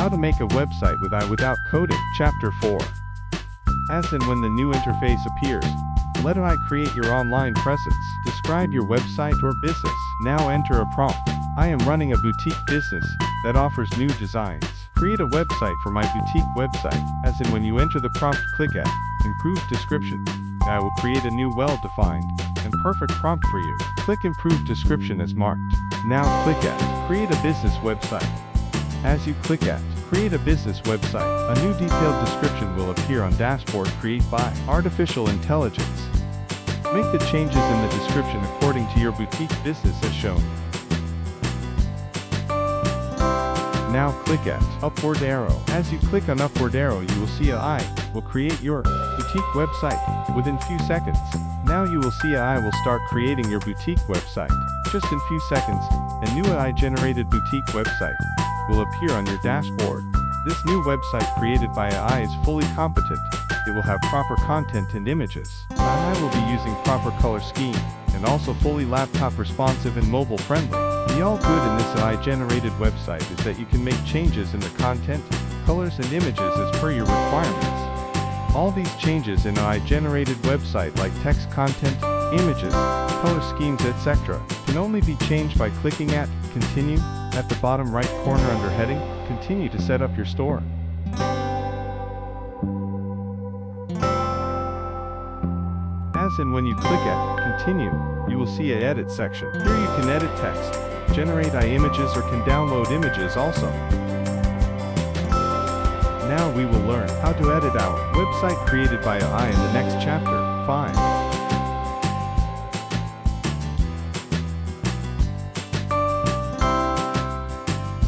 How to make a website with AI without coding. Chapter 4. As and when the new interface appears, let AI create your online presence. Describe your website or business. Now enter a prompt. I am running a boutique business that offers new designs. Create a website for my boutique website. As in when you enter the prompt, click at Improved Description. I will create a new well-defined and perfect prompt for you. Click Improved Description as marked. Now click at Create a Business Website. As you click at Create a Business Website, a new detailed description will appear on dashboard created by artificial intelligence. Make the changes in the description according to your boutique business as shown. Now click at Upward Arrow. As you click on Upward Arrow, you will see AI will create your boutique website within few seconds. Now you will see AI will start creating your boutique website. Just in few seconds, a new AI-generated boutique website will appear on your dashboard. This new website created by AI is fully competent. It will have proper content and images. AI will be using proper color scheme and also fully laptop responsive and mobile friendly. The all good in this AI-generated website is that you can make changes in the content, colors and images as per your requirements. All these changes in AI-generated website like text content, images, color schemes, etc. can only be changed by clicking at Continue at the bottom right corner under heading Continue to set up your store. As and when you click at Continue, you will see an Edit section. Here you can edit text, generate AI images or can download images also. Now we will learn how to edit our website created by AI in the next chapter, 5.